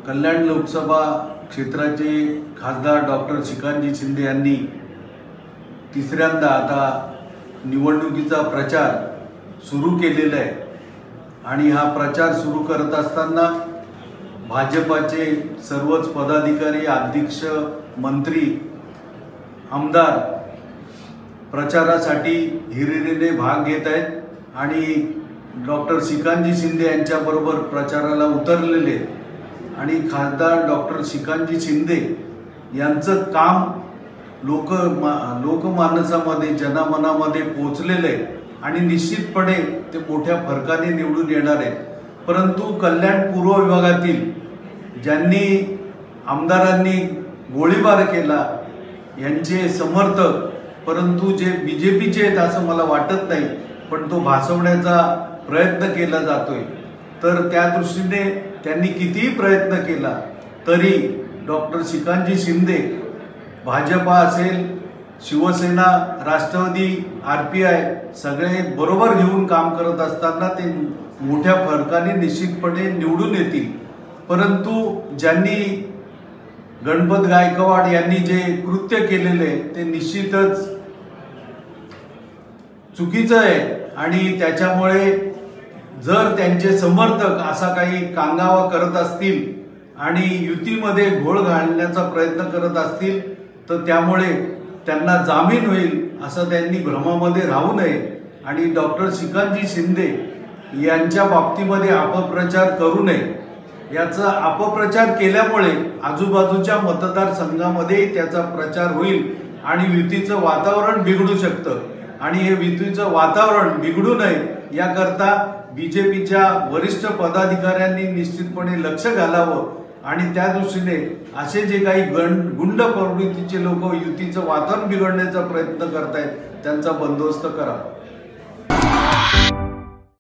कल्याण लोकसभा क्षेत्राचे खासदार डॉक्टर श्रीकांतजी शिंदे यांनी तिसऱ्यांदा आता निवडणुकीचा प्रचार सुरू केलेला आहे आणि हा प्रचार सुरू करत असताना भाजपाचे सर्वच पदाधिकारी, अध्यक्ष, मंत्री, आमदार प्रचारासाठी हिरिरीने भाग घेत आहेत आणि डॉक्टर श्रीकांतजी शिंदे यांच्याबरोबर प्रचाराला उतरलेले आहेत आणि खासदार डॉक्टर श्रीकांतजी शिंदे यांचं काम लोकमानसामध्ये, जनमनामध्ये पोचलेलं आहे आणि निश्चितपणे ते मोठ्या फरकाने निवडून येणार आहेत। परंतु कल्याण पूर्व विभागातील ज्यांनी आमदारांनी गोळीबार केला यांचे समर्थक, परंतु जे बीजेपीचे आहेत असं मला वाटत नाही, पण तो भासवण्याचा प्रयत्न केला जातोय। तर त्या दृष्टीने त्यांनी कितीही प्रयत्न केला तरी डॉक्टर श्रीकांतजी शिंदे भाजपा असेल, शिवसेना, राष्ट्रवादी, RPI सगळे बरोबर घेऊन काम करत असताना ते मोठ्या फरकाने निश्चितपणे निवडून येतील। परंतु ज्यांनी गणपत गायकवाड यांनी जे कृत्य केलेले ते निश्चितच चुकीचं आहे आणि त्याच्यामुळे जर त्यांचे समर्थक असा काही कांगावा करत असतील आणि युतीमध्ये घोळ घालण्याचा प्रयत्न करत असतील तर त्यामुळे त्यांना जामीन होईल असं त्यांनी भ्रमामध्ये राहू नये आणि डॉक्टर श्रीकांतजी शिंदे यांच्या बाबतीमध्ये अपप्रचार करू नये। याचा अपप्रचार केल्यामुळे आजूबाजूच्या मतदारसंघामध्ये त्याचा प्रचार होईल आणि युतीचं वातावरण बिघडू शकतं आणि हे युतीचं वातावरण बिघडू नये याकरता बीजेपीच्या वरिष्ठ पदाधिकाऱ्यांनी निश्चितपणे लक्ष घालावं आणि त्या दृष्टीने असे जे काही गुंड प्रवृत्तीचे लोक युतीचं वातावरण बिघडण्याचा प्रयत्न करतायत त्यांचा बंदोबस्त करावा।